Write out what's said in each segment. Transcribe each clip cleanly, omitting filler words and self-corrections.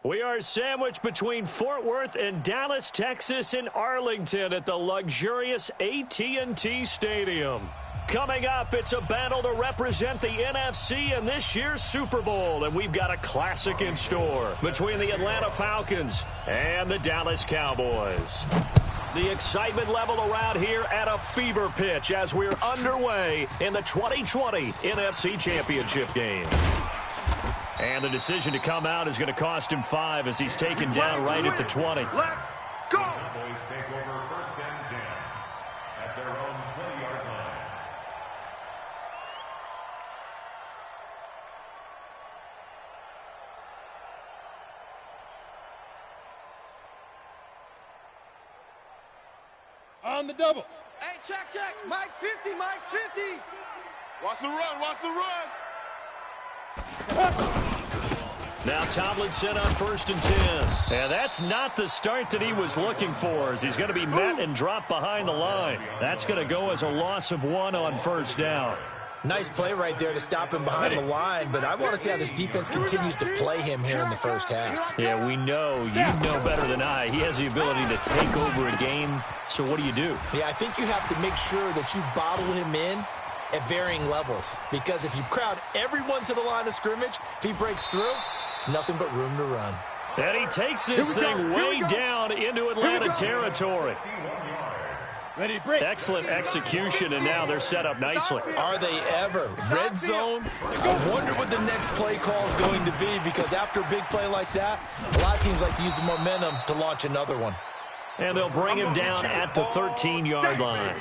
We are sandwiched between Fort Worth and Dallas, Texas in Arlington at the luxurious AT&T Stadium. Coming up, it's a battle to represent the NFC in this year's Super Bowl, and we've got a classic in store between the Atlanta Falcons and the Dallas Cowboys. The excitement level around here at a fever pitch as we're underway in the 2020 NFC Championship game. And the decision to come out is going to cost him 5 as he's taken down right at the 20. Let's go! Cowboys take over 1st and 10 at their own 20-yard line. On the double. Hey, check. Mike 50, Mike 50. Watch the run. Now Tomlinson on 1st and 10. And that's not the start that he was looking for, as he's going to be met and dropped behind the line. That's going to go as a loss of 1 on 1st down. Nice play right there to stop him behind the line, but I want to see how this defense continues to play him here in the first half. Yeah, we know. You know better than I. He has the ability to take over a game, so what do? Yeah, I think you have to make sure that you bottle him in at varying levels, because if you crowd everyone to the line of scrimmage, if he breaks through, it's nothing but room to run. And he takes this thing way down into Atlanta territory. Ready to break. Excellent execution, and now they're set up nicely. Are they ever? Red zone? I wonder what the next play call is going to be, because after a big play like that, a lot of teams like to use the momentum to launch another one. And they'll bring him down at the 13-yard line.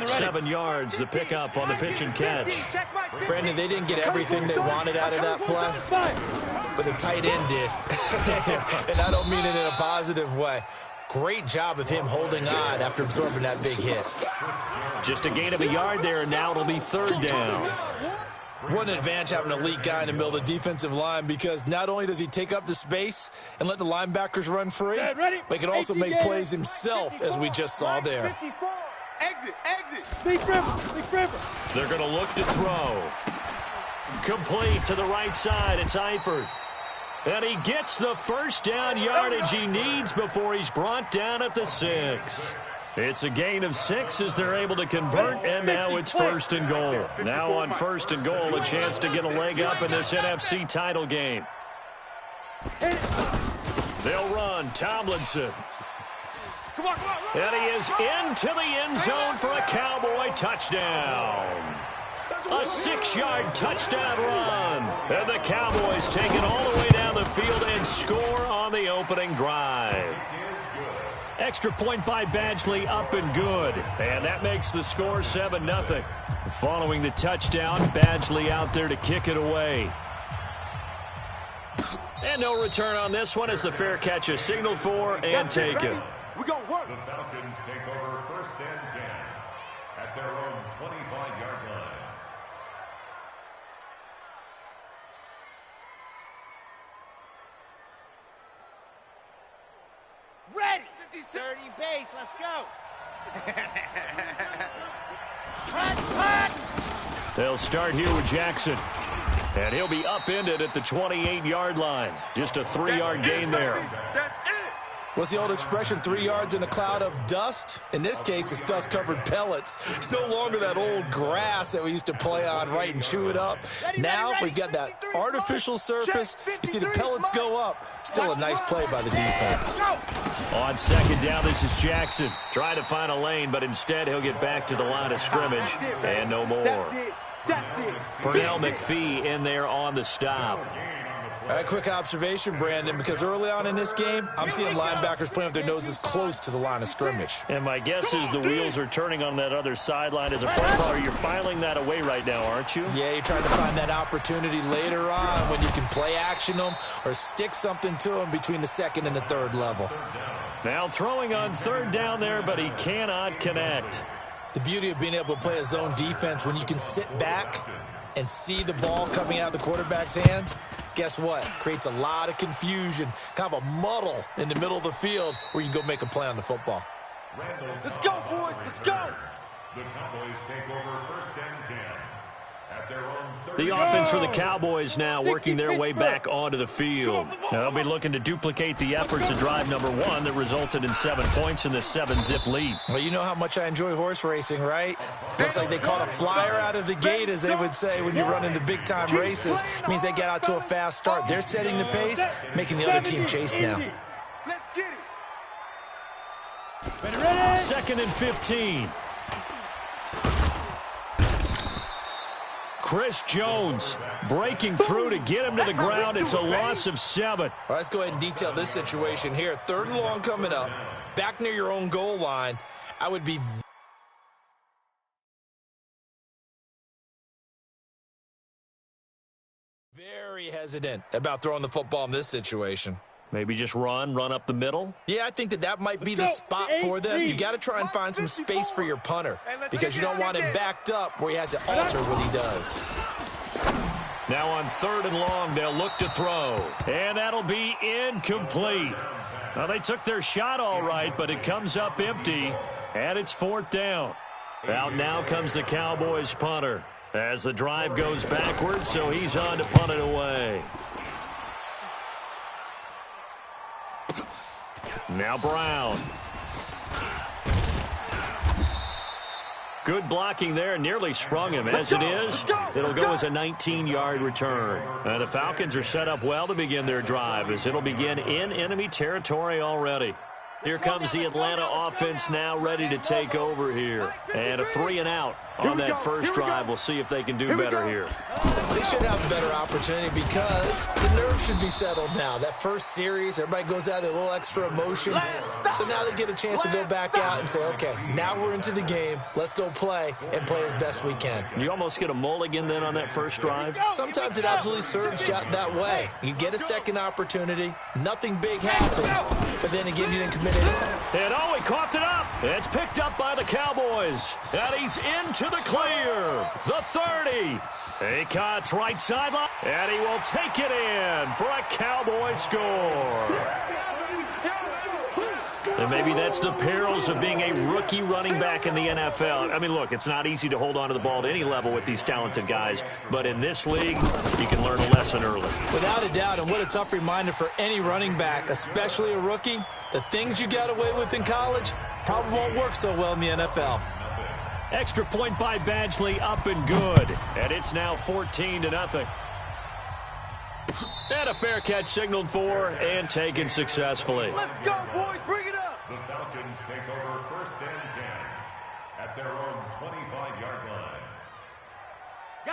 7 yards, the pickup on the pitch and catch. Brandon, they didn't get everything they wanted out of that play, but the tight end did. And I don't mean it in a positive way. Great job of him holding on after absorbing that big hit. Just a gain of a yard there, and now it'll be 3rd down. What an advantage having an elite guy in the middle of the defensive line, because not only does he take up the space and let the linebackers run free, but he can also make plays himself, as we just saw there. Exit. Big river. They're going to look to throw. Complete to the right side. It's Eifert. And he gets the 1st down yardage he needs before he's brought down at the 6. It's a gain of 6 as they're able to convert, and now it's 1st and goal. Now on 1st and goal, a chance to get a leg up in this NFC title game. They'll run. Tomlinson. Come on. And he is into the end zone for a Cowboy touchdown. A 6-yard touchdown run. And the Cowboys take it all the way down the field and score on the opening drive. Extra point by Badgley, up and good. And that makes the score 7-0. Following the touchdown, Badgley out there to kick it away. And no return on this one as the fair catch is signaled for and taken. We're going to work. The Falcons take over 1st and 10 at their own 25-yard line. Ready. 30 base. Let's go. Cut. They'll start here with Jackson. And he'll be upended at the 28-yard line. Just a 3-yard gain there. That's it. What's the old expression, 3 yards in a cloud of dust? In this case, it's dust-covered pellets. It's no longer that old grass that we used to play on, right, and chew it up. Now we've got that artificial surface. You see the pellets go up. Still a nice play by the defense. On 2nd down, this is Jackson. Trying to find a lane, but instead he'll get back to the line of scrimmage. And no more. Pernell McPhee in there on the stop. A quick observation, Brandon, because early on in this game, I'm seeing linebackers playing with their noses close to the line of scrimmage. And my guess is the wheels are turning on that other sideline as a play caller. You're filing that away right now, aren't you? Yeah, you're trying to find that opportunity later on when you can play action them or stick something to them between the 2nd and the 3rd level. Now throwing on 3rd down there, but he cannot connect. The beauty of being able to play a zone defense when you can sit back and see the ball coming out of the quarterback's hands, guess what? Creates a lot of confusion, kind of a muddle in the middle of the field where you can go make a play on the football. Let's go, boys. Let's go. The Cowboys take over 1st and 10 At their own 30. The offense for the Cowboys now working their way back onto the field. Now they'll be looking to duplicate the efforts of drive number 1 that resulted in 7 points in this 7-zip lead. Well, you know how much I enjoy horse racing, right? Looks like they caught a flyer out of the gate, as they would say when you run into big-time races. It means they get out to a fast start. They're setting the pace, making the other team chase now. Let's get it. Ready? 2nd and 15. Chris Jones breaking through to get him to the ground. It's a loss of 7. Well, let's go ahead and detail this situation here. 3rd and long coming up, back near your own goal line. I would be very hesitant about throwing the football in this situation. Maybe just run up the middle. Yeah, I think that might be the spot for them. You got to try and find some space for your punter because you don't want him backed up where he has to alter what he does. Now on 3rd and long, they'll look to throw. And that'll be incomplete. Well, they took their shot all right, but it comes up empty, and it's 4th down. Out now comes the Cowboys punter as the drive goes backwards, so he's on to punt it away. Now Brown. Good blocking there, nearly sprung him. As it is, it'll go as a 19-yard return. The Falcons are set up well to begin their drive, as it'll begin in enemy territory already. Here comes the Atlanta offense now ready to take over here. And a 3-and-out on that first drive. We'll see if they can do better here. They should have a better opportunity because the nerves should be settled now. That first series, everybody goes out with a little extra emotion. So now they get a chance to go back out and say, okay, now we're into the game. Let's go play and play as best we can. You almost get a mulligan then on that first drive? Sometimes it absolutely serves that way. You get a second opportunity. Nothing big happens. But then again, you didn't commit it. And oh, he coughed it up. It's picked up by the Cowboys. And he's into the clear. The 30. He cuts right sideline. And he will take it in for a Cowboy score. And maybe that's the perils of being a rookie running back in the NFL. I mean, look, it's not easy to hold on to the ball at any level with these talented guys. But in this league, you can learn a lesson early. Without a doubt, and what a tough reminder for any running back, especially a rookie. The things you got away with in college probably won't work so well in the NFL. Extra point by Badgley, up and good. And it's now 14-0. And a fair catch signaled for and taken successfully. Let's go, boys. Bring it up. The Falcons take over 1st and 10 at their own 25-yard line.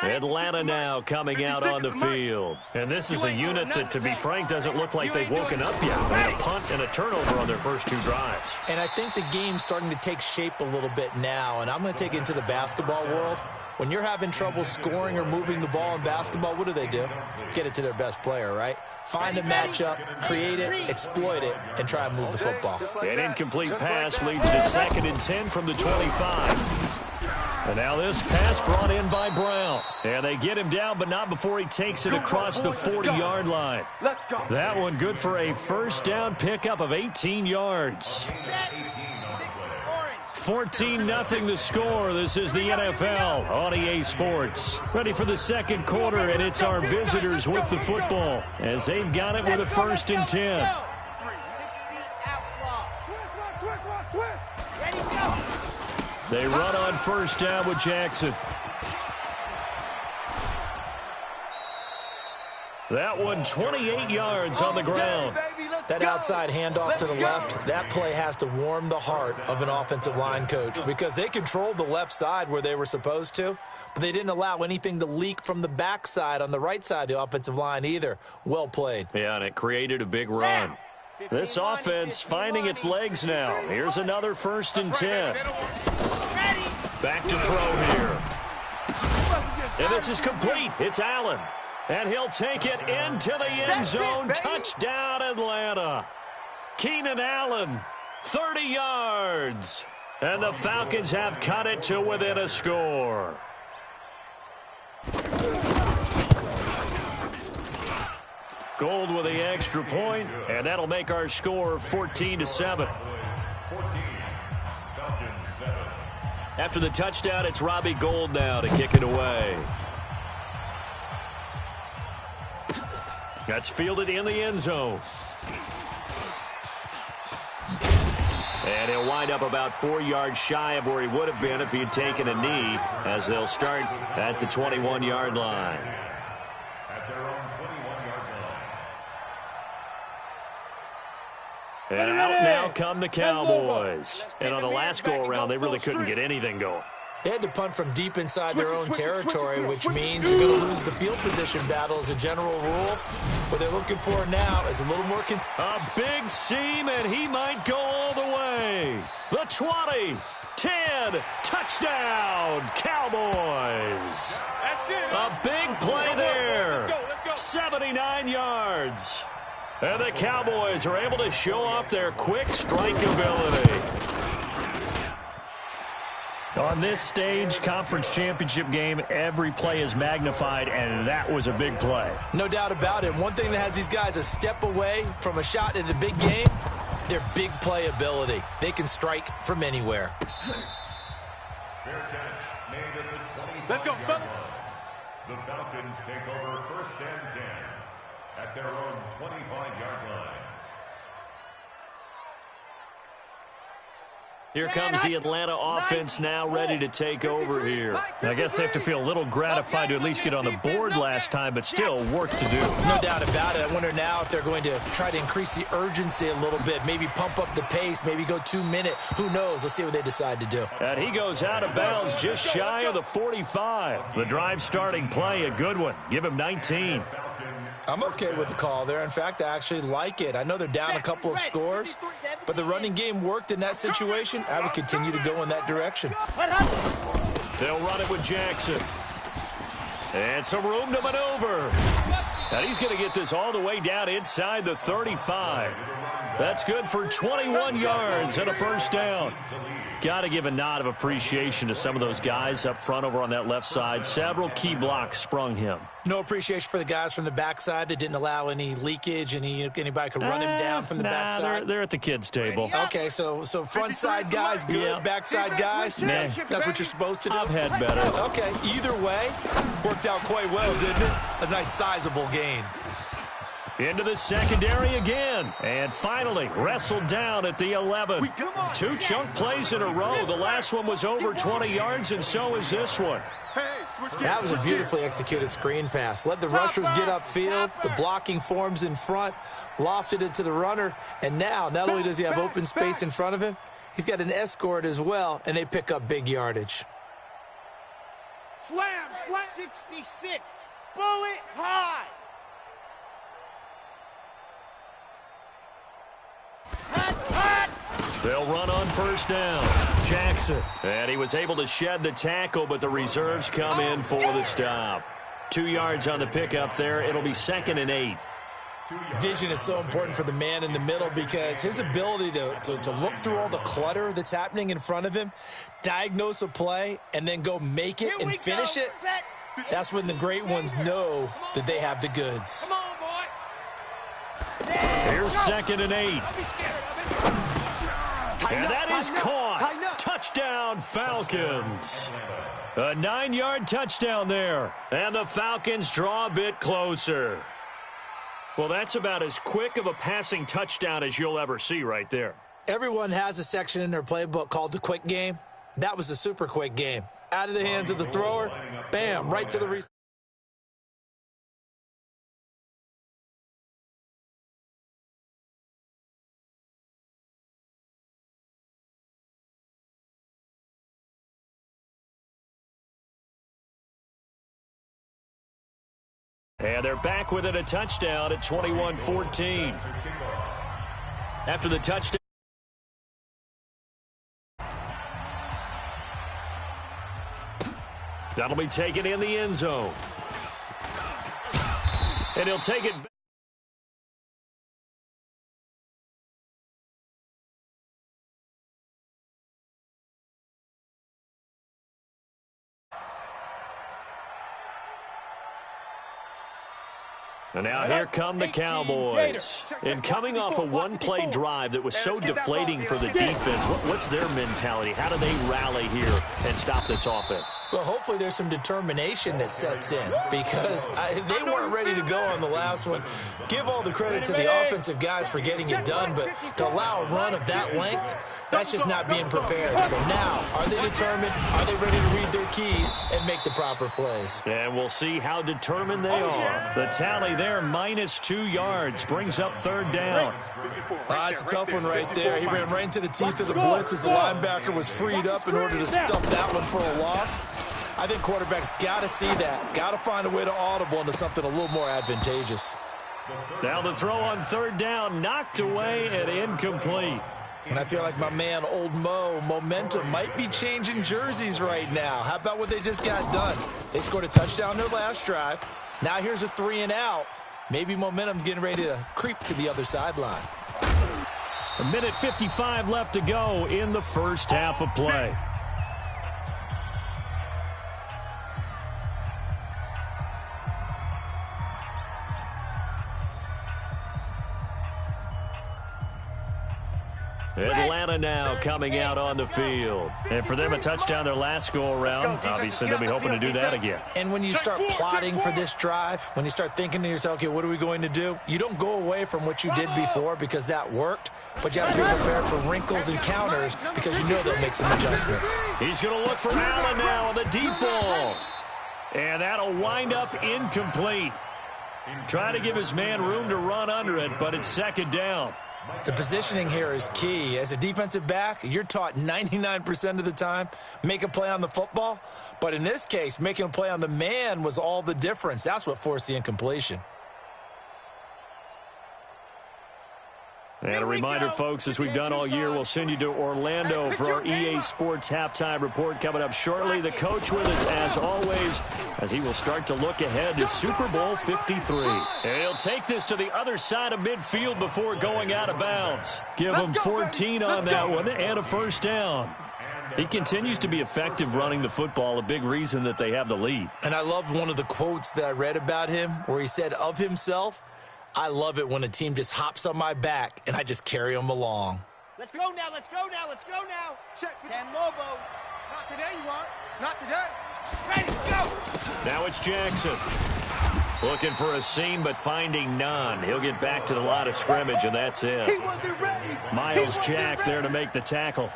Atlanta now coming out on the field. And this is a unit that, to be frank, doesn't look like they've woken up yet. A punt and a turnover on their first 2 drives. And I think the game's starting to take shape a little bit now. And I'm going to take it into the basketball world. When you're having trouble scoring or moving the ball in basketball, what do? Get it to their best player, right? Find a matchup, create it, exploit it, and try and move the football. An incomplete pass leads to 2nd and 10 from the 25. And now this pass brought in by Brown. And they get him down, but not before he takes it across the 40-yard line. Let's go. That one good for a first down pickup of 18 yards. 14-0 the score. This is the NFL on EA Sports. Ready for the second quarter, and it's our visitors with the football as they've got it with a 1st and 10. 360 outlaw. Switch. Ready, go. They run on 1st down with Jackson. That one 28 yards on the ground. That outside handoff to the left, that play has to warm the heart of an offensive line coach because they controlled the left side where they were supposed to, but they didn't allow anything to leak from the backside on the right side of the offensive line either. Well played. Yeah, and it created a big run. This offense finding its legs now. Here's another 1st and 10. Back to throw here. And this is complete. It's Allen. And he'll take it into the end zone. Touchdown, Atlanta. Keenan Allen, 30 yards. And the Falcons have cut it to within a score. Gold with the extra point, and that'll make our score 14-7. After the touchdown, it's Robbie Gould now to kick it away. That's fielded in the end zone. And he'll wind up about 4 yards shy of where he would have been if he had taken a knee, as they'll start at the 21-yard line. At their own 21-yard line. And out now come the Cowboys. And on the last go-around, they really couldn't get anything going. They had to punt from deep inside their own territory, which means you're going to lose the field position battle as a general rule. What they're looking for now is a little more a big seam, and he might go all the way. The 20, 10, touchdown, Cowboys. That's it. A big play there. 79 yards. And the Cowboys are able to show off their quick strike ability. On this stage, conference championship game, every play is magnified, and that was a big play. No doubt about it. One thing that has these guys a step away from a shot at a big game, their big play ability. They can strike from anywhere. Fair catch made at the 25-yard Let's go, fellas. line. The Falcons take over 1st and 10 at their own 25-yard line. Here comes the Atlanta offense now ready to take over here. I guess they have to feel a little gratified to at least get on the board last time, but still work to do. No doubt about it. I wonder now if they're going to try to increase the urgency a little bit, maybe pump up the pace, maybe go 2 minute. Who knows? Let's see what they decide to do. And he goes out of bounds just shy of the 45. The drive starting play, a good one. Give him 19. I'm okay with the call there. In fact, I actually like it. I know they're down a couple of scores, but the running game worked in that situation. I would continue to go in that direction. They'll run it with Jackson. And some room to maneuver. And he's going to get this all the way down inside the 35. That's good for 21 yards and a first down. Got to give a nod of appreciation to some of those guys up front over on that left side. Several key blocks sprung him. No appreciation for the guys from the backside that didn't allow any leakage, and anybody could run him down from the backside. They're at the kids' table. Okay, so front side guys good, Yeah. backside guys, Nah. that's what you're supposed to do? I've had better. Okay, either way, worked out quite well, didn't it? A nice sizable gain. Into the secondary again. And finally wrestled down at the 11. 2 chunk plays in a row. The last one was over 20 yards, and so is this one. That was a beautifully executed screen pass. Let the rushers get upfield. The blocking forms in front. Lofted it to the runner. And now, not only does he have open space in front of him, he's got an escort as well, and they pick up big yardage. Slam, 66. Bullet high. They'll run on first down. Jackson. And he was able to shed the tackle, but the reserves come in for the stop. 2 yards on the pickup there. It'll be 2nd and 8. Vision is so important for the man in the middle because his ability to look through all the clutter that's happening in front of him, diagnose a play, and then go make it and finish it, that's when the great ones know that they have the goods. Here's 2nd and 8. And that is caught. Touchdown, Falcons. A 9-yard touchdown there. And the Falcons draw a bit closer. Well, that's about as quick of a passing touchdown as you'll ever see right there. Everyone has a section in their playbook called the quick game. That was a super quick game. Out of the hands of the thrower, bam, right to the receiver. And they're back within a touchdown at 21-14. After the touchdown. That'll be taken in the end zone. And he'll take it back. And now here come the Cowboys. And coming off a one-play drive that was so deflating for the defense, what's their mentality? How do they rally here and stop this offense? Well, hopefully there's some determination that sets in because they weren't ready to go on the last one. Give all the credit to the offensive guys for getting it done, but to allow a run of that length, that's just not being prepared. So now, are they determined? Are they ready to read their keys and make the proper plays? And we'll see how determined they are. The tally there, -2 yards, brings up 3rd down. It's a tough one right there. He ran right into the teeth of the blitz as the linebacker was freed up in order to stuff that one for a loss. I think quarterbacks got to see that. Got to find a way to audible into something a little more advantageous. Now the throw on 3rd down, knocked away and incomplete. And I feel like my man, Old Mo, momentum might be changing jerseys right now. How about what they just got done? They scored a touchdown their last drive. Now here's a 3 and out. Maybe momentum's getting ready to creep to the other sideline. 1:55 left to go in the first half of play. Atlanta now coming out on the field. And for them, a touchdown their last go-around. Obviously, they'll be hoping to do that again. And when you start plotting for this drive, when you start thinking to yourself, okay, what are we going to do? You don't go away from what you did before because that worked, but you have to be prepared for wrinkles and counters because you know they'll make some adjustments. He's going to look for Allen now on the deep ball. And that'll wind up incomplete. Try to give his man room to run under it, but it's 2nd down. The positioning here is key. As a defensive back, you're taught 99% of the time, make a play on the football. But in this case, making a play on the man was all the difference. That's what forced the incompletion. And a reminder, folks, as we've done all year, we'll send you to Orlando for our EA Sports halftime report coming up shortly. The coach with us, as always, as he will start to look ahead to Super Bowl 53. And he'll take this to the other side of midfield before going out of bounds. Give him 14 on that one and a 1st down. He continues to be effective running the football, a big reason that they have the lead. And I love one of the quotes that I read about him where he said of himself, I love it when a team just hops on my back and I just carry them along. Let's go now, let's go now, let's go now. Check 10 Lobo. Not today, you aren't. Not today. Ready, go. Now it's Jackson. Looking for a seam, but finding none. He'll get back to the line of scrimmage, and that's it. Miles Jack there to make the tackle.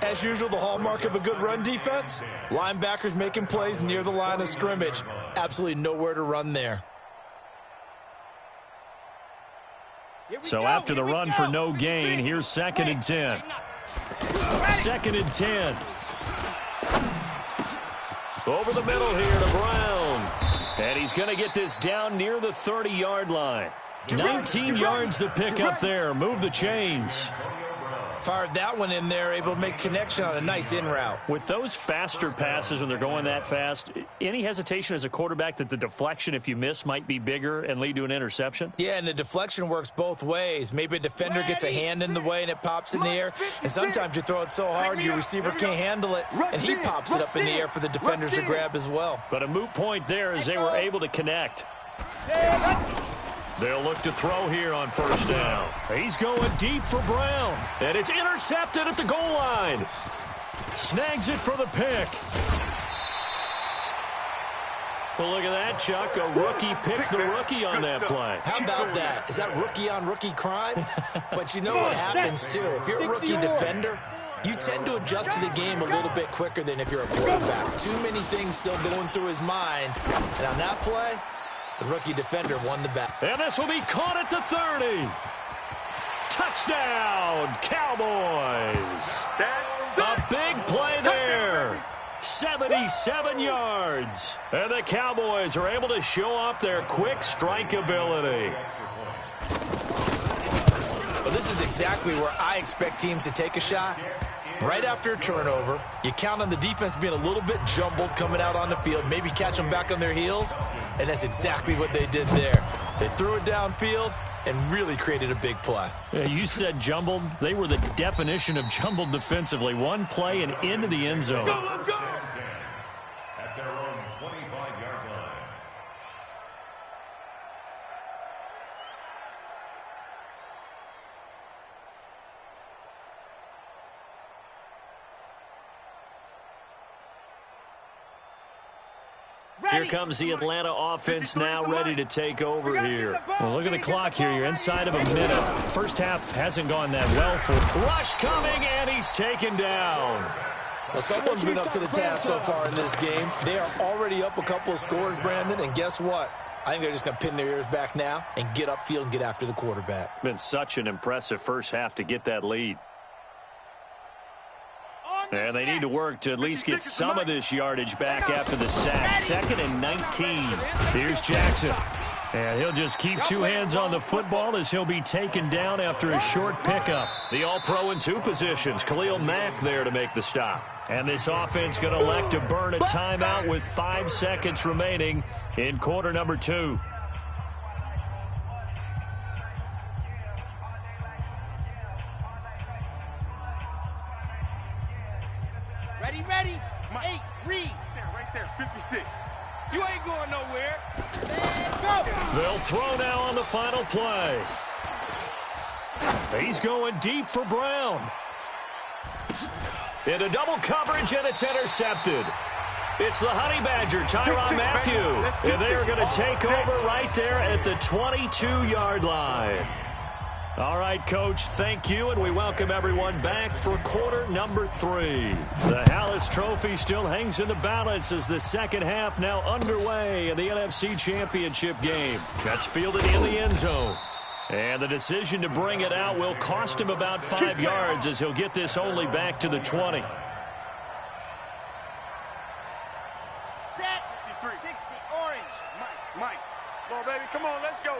As usual, the hallmark of a good run defense, linebackers making plays near the line of scrimmage. Absolutely nowhere to run there. So after the run for no gain, here's 2nd and 10. 2nd and 10. Over the middle here to Brown. And he's going to get this down near the 30-yard line. 19 yards to pick up there. Move the chains. Fired that one in there, able to make connection on a nice in route. With those faster passes when they're going that fast, any hesitation as a quarterback that the deflection, if you miss, might be bigger and lead to an interception? Yeah, and the deflection works both ways. Maybe a defender gets a hand in the way and it pops in the air. And sometimes you throw it so hard your receiver can't handle it, and he pops it up in the air for the defenders to grab as well. But a moot point there as they were able to connect. They'll look to throw here on 1st down. He's going deep for Brown. And it's intercepted at the goal line. Snags it for the pick. Well, look at that, Chuck. A rookie picked the rookie on that play. How about that? Is that rookie-on-rookie crime? But you know what happens, too. If you're a rookie defender, you tend to adjust to the game a little bit quicker than if you're a quarterback. Too many things still going through his mind. And on that play, the rookie defender won the battle. And this will be caught at the 30. Touchdown, Cowboys. A big play there. 77 yards. And the Cowboys are able to show off their quick strike ability. Well, this is exactly where I expect teams to take a shot. Right after a turnover, you count on the defense being a little bit jumbled coming out on the field, maybe catch them back on their heels, and that's exactly what they did there. They threw it downfield and really created a big play. Yeah, you said jumbled. They were the definition of jumbled defensively. One play and into the end zone. Let's go. At their own 25-yard line. Here comes the Atlanta offense now ready to take over here. Well, look at the clock here. You're inside of a minute. First half hasn't gone that well for Rush coming, and he's taken down. Well, someone's been up to the task so far in this game. They are already up a couple of scores, Brandon, and guess what? I think they're just going to pin their ears back now and get upfield and get after the quarterback. Been such an impressive first half to get that lead. And they need to work to at least get some of this yardage back after the sack. 2nd and 19. Here's Jackson. And he'll just keep two hands on the football as he'll be taken down after a short pickup. The All-Pro in 2 positions. Khalil Mack there to make the stop. And this offense going to elect to burn a timeout with 5 seconds remaining in quarter number 2. Ready. 8, read. Right there, 56. You ain't going nowhere. And go. They'll throw now on the final play. He's going deep for Brown. Into double coverage, and it's intercepted. It's the Honey Badger, Tyrann Mathieu. And they are going to take over right there at the 22-yard line. All right, Coach, thank you, and we welcome everyone back for quarter number 3. The Hallis Trophy still hangs in the balance as the second half now underway in the NFC Championship game. That's fielded in the end zone. And the decision to bring it out will cost him about 5 yards as he'll get this only back to the 20. Set. 60, orange. Mike. Come on, baby. Come on, let's go.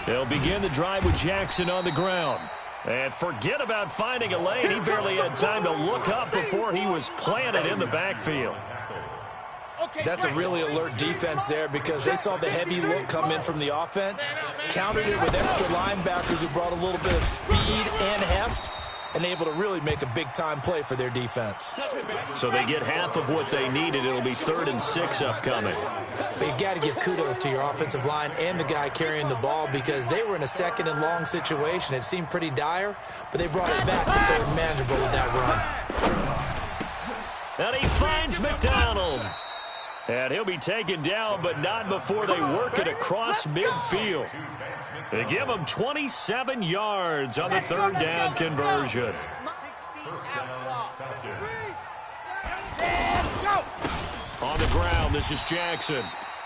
They'll begin the drive with Jackson on the ground. And forget about finding a lane. He barely had time to look up before he was planted in the backfield. That's a really alert defense there because they saw the heavy look come in from the offense, countered it with extra linebackers who brought a little bit of speed and heft, and able to really make a big-time play for their defense. So they get half of what they needed. It'll be 3rd and 6 upcoming. But you got to give kudos to your offensive line and the guy carrying the ball because they were in a 2nd and long situation. It seemed pretty dire, but they brought it back to 3rd and manageable with that run. And he finds McDonald. And he'll be taken down, but not before they work it across midfield. They give him 27 yards on the 3rd down conversion. 60 out block. On the ground, this is Jackson.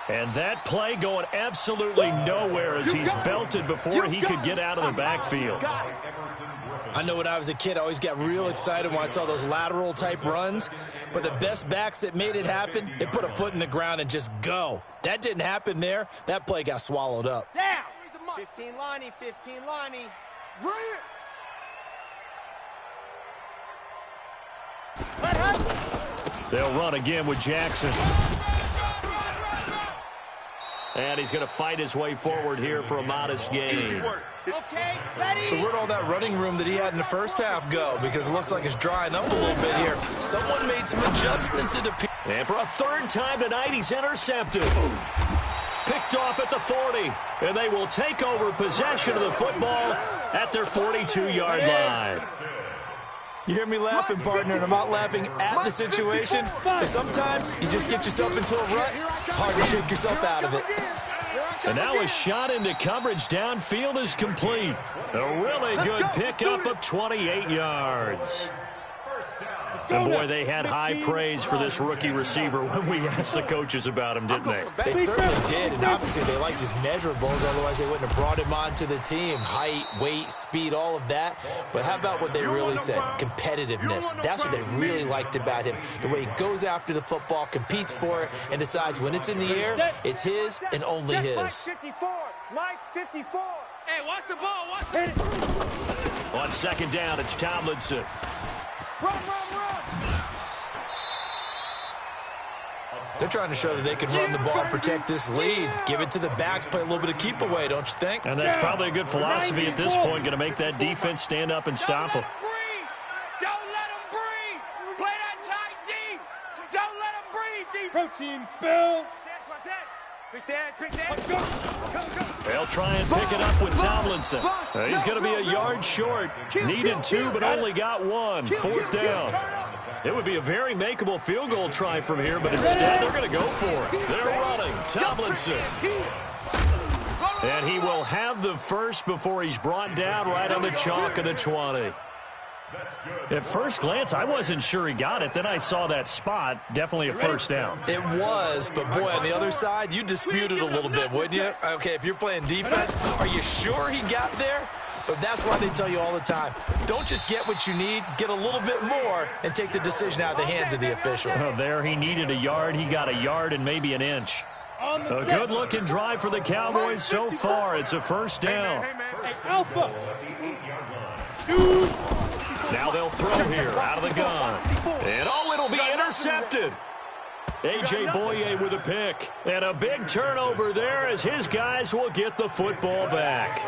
And that play going absolutely nowhere as he's belted before he could get out of the backfield. I know when I was a kid, I always got real excited when I saw those lateral-type runs. But the best backs that made it happen, they put a foot in the ground and just go. That didn't happen there. That play got swallowed up. Down. 15 Lonnie. Bring it. They'll run again with Jackson. And he's going to fight his way forward here for a modest gain. Okay, ready. So where'd all that running room that he had in the first half go? Because it looks like it's drying up a little bit here. Someone made some adjustments. And for a 3rd time tonight, he's intercepted. Picked off at the 40. And they will take over possession of the football at their 42-yard line. You hear me laughing, partner, and I'm not laughing at the situation. But sometimes you just get yourself into a rut. It's hard to shake yourself out of it. And now a shot into coverage downfield is complete. A really good pickup of 28 yards. And boy, they had high praise for this rookie receiver when we asked the coaches about him, didn't they? They certainly did, and obviously they liked his measurables, otherwise they wouldn't have brought him onto the team. Height, weight, speed, all of that. But how about what they really said? Competitiveness. That's what they really liked about him. The way he goes after the football, competes for it, and decides when it's in the air, it's his and only his. Mike 54. Hey, watch the ball. Watch it. On 2nd down, it's Tomlinson. Run. They're trying to show that they can run the ball and protect this lead. Give it to the backs, play a little bit of keep away, don't you think? And that's probably a good philosophy at this point, going to make that defense stand up and stop him. Don't let him breathe. Play that tight D. Don't let him breathe. Protein spill. Quick dad. They'll try and pick it up with Tomlinson. He's going to be a yard short. Needed 2, but only got 1. 4th down. It would be a very makeable field goal try from here, but instead they're going to go for it. They're running. Tomlinson. And he will have the first before he's brought down right on the chalk of the 20. At first glance, I wasn't sure he got it. Then I saw that spot. Definitely a first down. It was, but boy, on the other side, you dispute it a little bit, wouldn't you? Okay, if you're playing defense, are you sure he got there? But that's why they tell you all the time, don't just get what you need, get a little bit more, and take the decision out of the hands of the officials. Oh, there he needed a yard. He got a yard and maybe an inch. A good-looking drive for the Cowboys so far. It's a first down. Hey, Alpha. Now they'll throw here out of the gun. And, oh, it'll be intercepted. A.J. Boye with a pick. And a big turnover there as his guys will get the football back.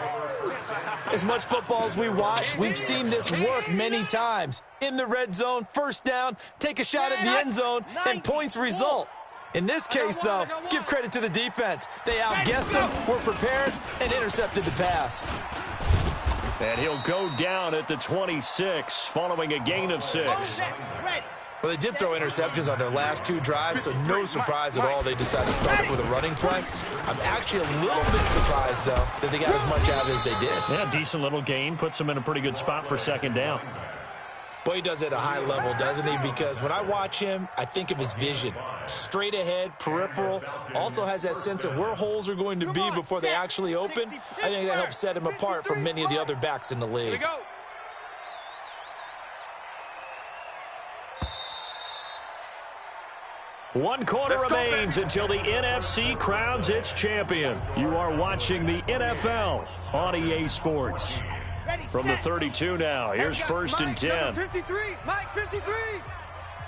As much football as we watch, we've seen this work many times. In the red zone, first down, take a shot at the end zone, and points result. In this case, though, give credit to the defense. They outguessed him, were prepared, and intercepted the pass. And he'll go down at the 26 following a gain of 6. Well, they did throw interceptions on their last 2 drives, so no surprise at all they decided to start it with a running play. I'm actually a little bit surprised, though, that they got as much out of it as they did. Yeah, decent little gain. Puts them in a pretty good spot for second down. Boy, he does it at a high level, doesn't he? Because when I watch him, I think of his vision. Straight ahead, peripheral. Also has that sense of where holes are going to be before they actually open. I think that helps set him apart from many of the other backs in the league. One quarter remains until the NFC crowns its champion. You are watching the NFL on EA Sports. From the 32 now, here's first and 10. 53, Mike 53.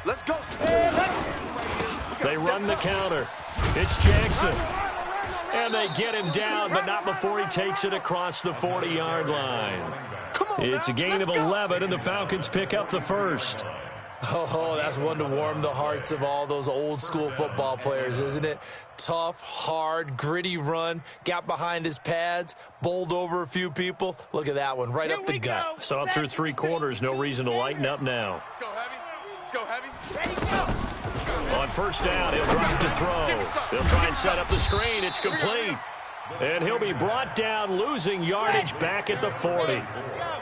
Let's go. They run the counter. It's Jackson. And they get him down, but not before he takes it across the 40-yard line. It's a gain of 11, and the Falcons pick up the first. Oh, that's one to warm the hearts of all those old-school football players, isn't it? Tough, hard, gritty run, got behind his pads, bowled over a few people. Look at that one, right up the gut. Saw it through 3 quarters, no reason to lighten up now. Let's go heavy. Let's go heavy. Ready, go. On first down, he'll drop to throw. He'll try and set up the screen. It's complete. And he'll be brought down, losing yardage back at the 40.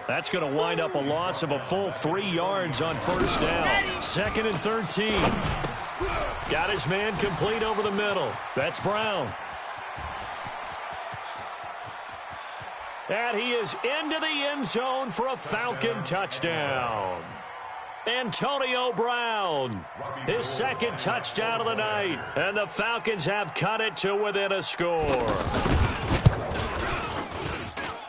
That's going to wind up a loss of a full 3 yards on first down. Second and 13. Got his man complete over the middle. That's Brown. And he is into the end zone for a Falcon touchdown. Antonio Brown, his second touchdown of the night. And the Falcons have cut it to within a score.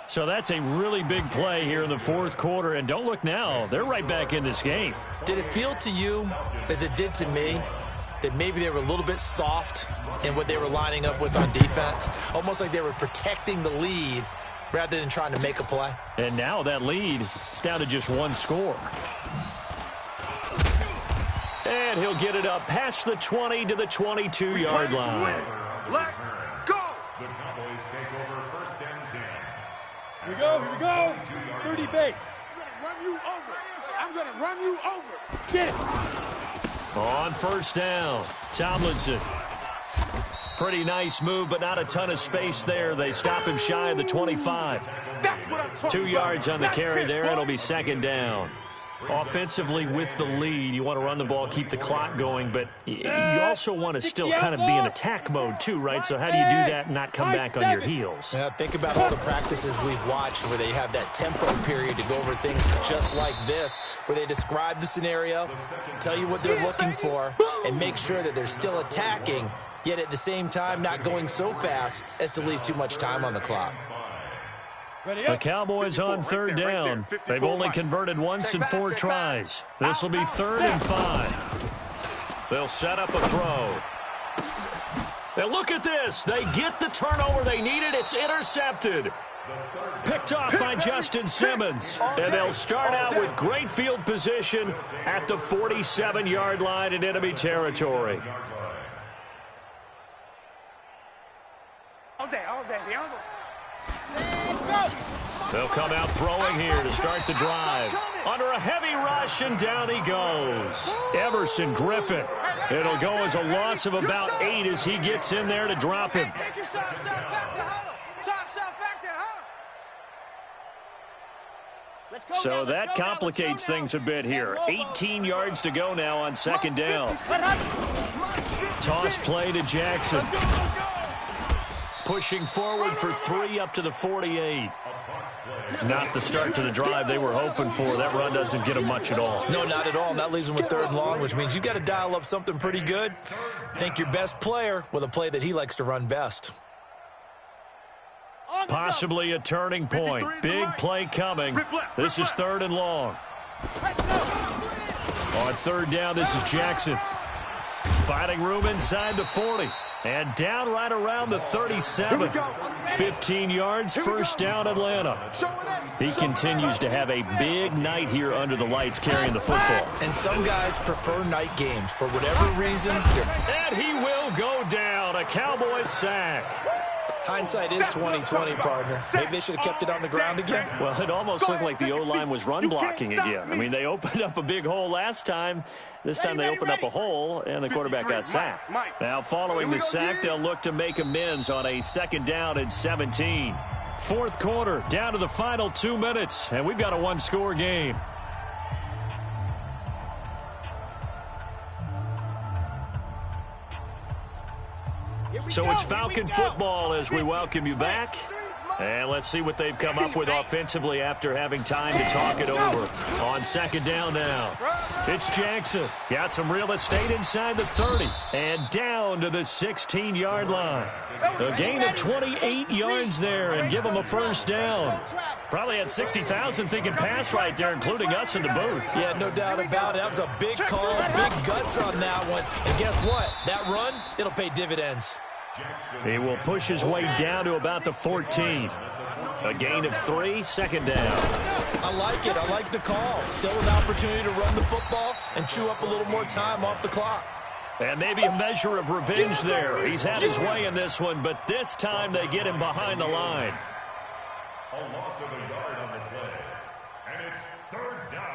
So that's a really big play here in the fourth quarter. And don't look now, they're right back in this game. Did it feel to you, as it did to me, that maybe they were a little bit soft in what they were lining up with on defense? Almost like they were protecting the lead rather than trying to make a play. And now that lead is down to just 1 score. And he'll get it up past the 20 to the 22-yard line. Let's go. The Cowboys take over first and 10. Here we go. 30 base. I'm going to run you over. Get it. On first down, Tomlinson. Pretty nice move, but not a ton of space there. They stop him shy of the 25. That's what I'm talking 2 about. yards on the That's carry it, there. boy. It'll be second down. Offensively with the lead, you want to run the ball, keep the clock going, but you also want to still kind of be in attack mode too, right? So how do you do that and not come back on your heels? Yeah, think about all the practices we've watched where they have that tempo period to go over things just like this, where they describe the scenario, tell you what they're looking for, and make sure that they're still attacking, yet at the same time not going so fast as to leave too much time on the clock. The Cowboys on third down. They've only converted once in 4 tries. This will be 3rd and 5. They'll set up a throw. And look at this. They get the turnover they needed. It's intercepted. Picked off by Justin Simmons. And they'll start out with great field position at the 47-yard line in enemy territory. All day, the angle. They'll come out throwing here to start the drive. Under a heavy rush, and down he goes. Everson Griffin. It'll go as a loss of about 8 as he gets in there to drop him. Take your soft stuff back to huddle. Soft stuff back to huddle. Let's go So now, let's that go now, complicates let's go now. things a bit here. 18 yards to go now on second down. Toss play to Jackson. Pushing forward for 3 up to the 48. Not the start to the drive they were hoping for. That run doesn't get them much at all. No, not at all. And that leaves them with 3rd and long, which means you got to dial up something pretty good. Think your best player with a play that he likes to run best. Possibly a turning point. Big play coming. This is 3rd and long. On 3rd down, this is Jackson. Finding room inside the 40. And down right around the 37. 15 yards, 1st down, Atlanta. He continues to have a big night here under the lights carrying the football. And some guys prefer night games. For whatever reason, And he will go down. A Cowboys sack. hindsight is 20/20, partner. Maybe they should have kept it on the ground again. Well, it almost looked like the O-line was run blocking again. I mean, they opened up a big hole last time. This time they opened up a hole, and the quarterback got sacked. Now, following the sack, they'll look to make amends on a 2nd down and 17. 4th quarter, down to the final 2 minutes, and we've got a 1-score game. So it's Falcon football as we welcome you back. And let's see what they've come up with offensively after having time to talk it over. On 2nd down now. It's Jackson. Got some real estate inside the 30. And down to the 16-yard line. A gain of 28 yards there and give them a 1st down. Probably had 60,000 thinking pass right there, including us in the booth. Yeah, no doubt about it. That was a big call, big guts on that one. And guess what? That run, it'll pay dividends. He will push his way down to about the 14. A gain of 3, 2nd down. I like it. I like the call. Still an opportunity to run the football and chew up a little more time off the clock. And maybe a measure of revenge there. He's had his way in this one, but this time they get him behind the line. A loss of a yard on the play. And it's 3rd down.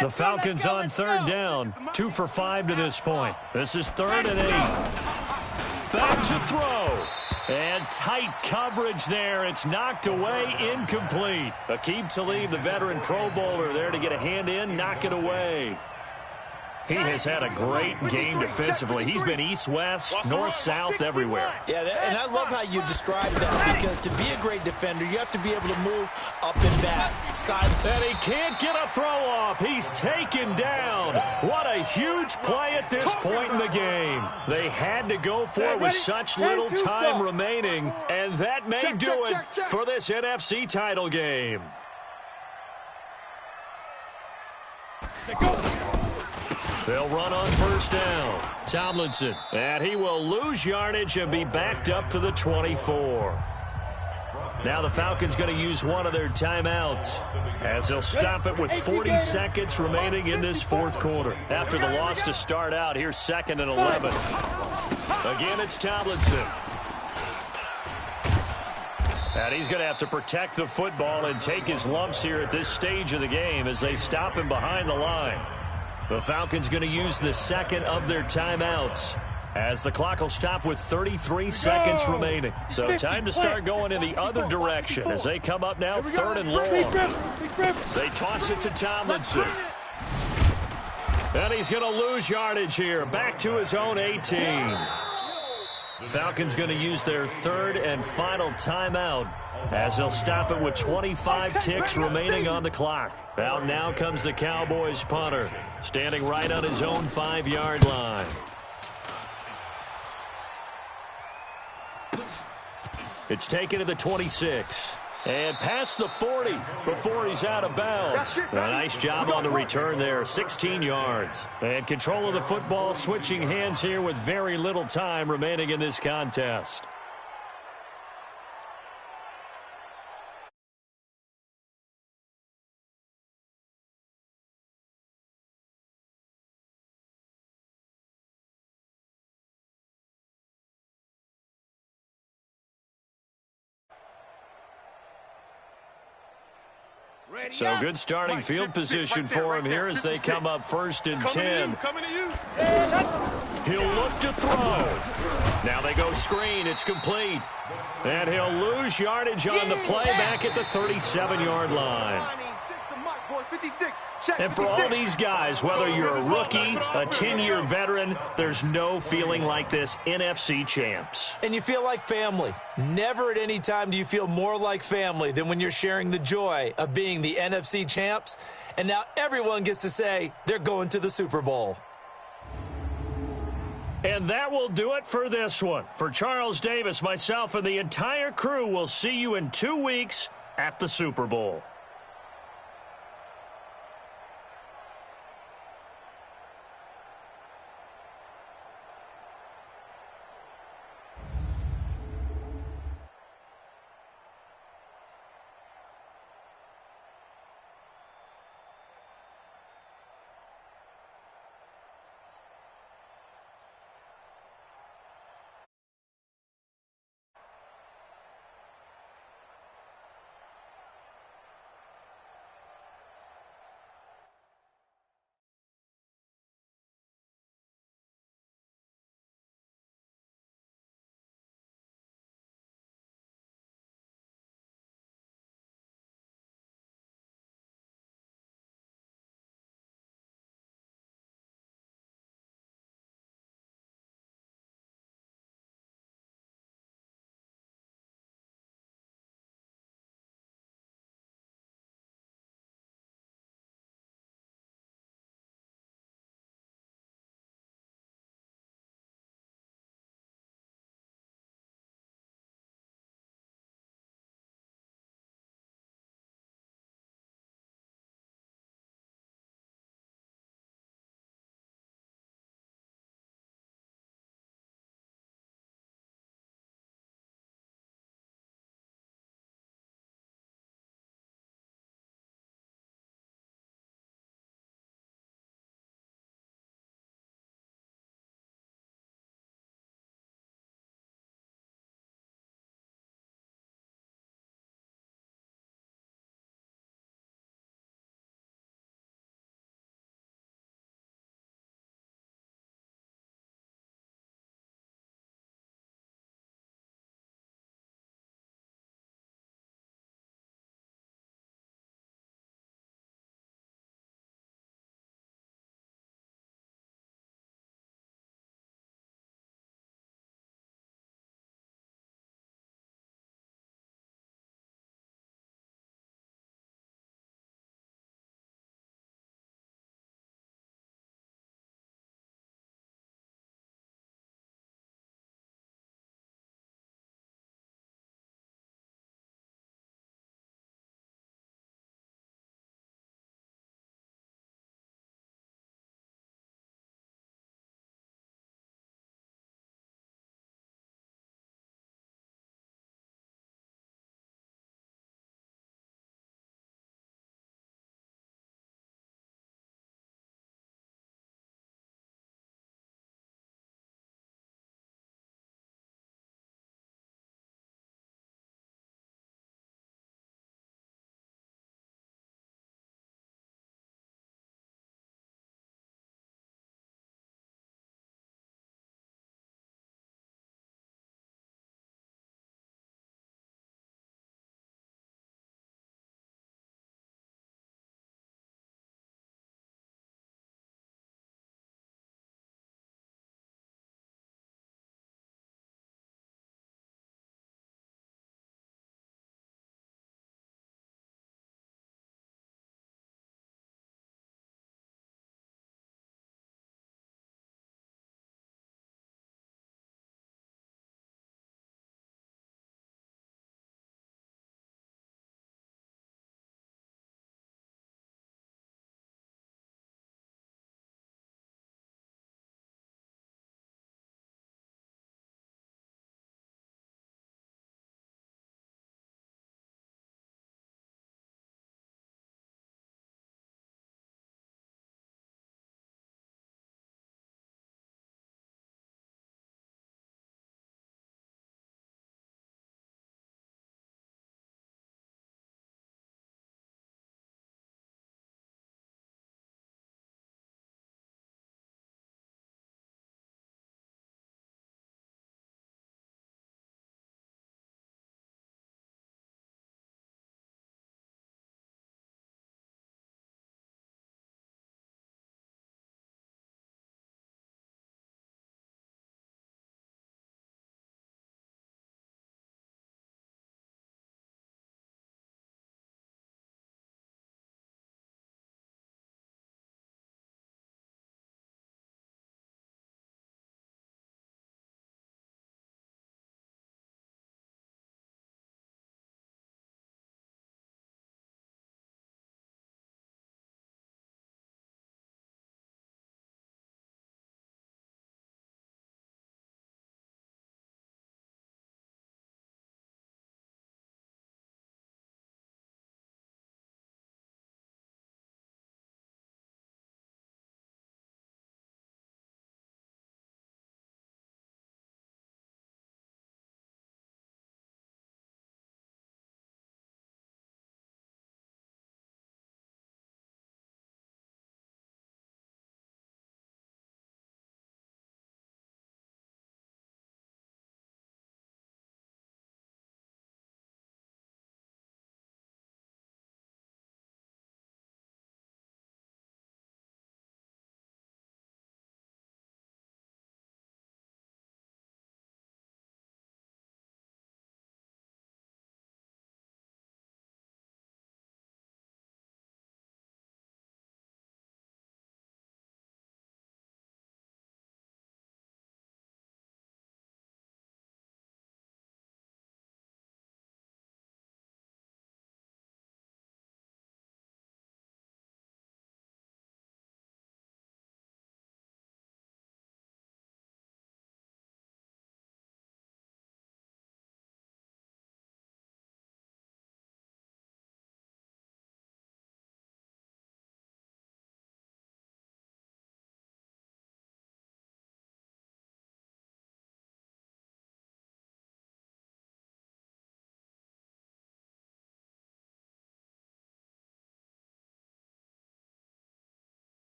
The Falcons on 3rd down. 2 for 5 to this point. This is 3rd and 8. Back to throw. And tight coverage there. It's knocked away, incomplete. Aqib Talib, the veteran Pro Bowler, there to get a hand in, knock it away. He has had a great game defensively. He's been east-west, north-south, everywhere. Yeah, and I love how you describe that, because to be a great defender, you have to be able to move up and back, side. And he can't get a throw off. He's taken down. What a huge play at this point in the game. They had to go for it with such little time remaining, and that may do it for this NFC title game. They'll run on 1st down. Tomlinson, and he will lose yardage and be backed up to the 24. Now the Falcons going to use one of their timeouts as they'll stop it with 40 seconds remaining in this 4th quarter. After the loss to start out, here's 2nd and 11. Again, it's Tomlinson. And he's going to have to protect the football and take his lumps here at this stage of the game as they stop him behind the line. The Falcons going to use the 2nd of their timeouts as the clock will stop with 33 seconds remaining. So time to start going in the other direction as they come up now 3rd and long. They toss it to Tomlinson. And he's going to lose yardage here. Back to his own 18. Falcons going to use their 3rd and final timeout as they'll stop it with 25 ticks remaining on the clock. Out now comes the Cowboys punter, standing right on his own 5-yard line. It's taken to the 26. And past the 40 before he's out of bounds. A nice job on the return there, 16 yards. And control of the football, switching hands here with very little time remaining in this contest. So good starting field position for him here as they come up 1st and 10. He'll look to throw. Now they go screen. It's complete. And he'll lose yardage on the play back at the 37-yard line. And for all these guys, whether you're a rookie, a 10-year veteran, there's no feeling like this NFC champs. And you feel like family. Never at any time do you feel more like family than when you're sharing the joy of being the NFC champs. And now everyone gets to say they're going to the Super Bowl. And that will do it for this one. For Charles Davis, myself, and the entire crew, we'll see you in 2 weeks at the Super Bowl.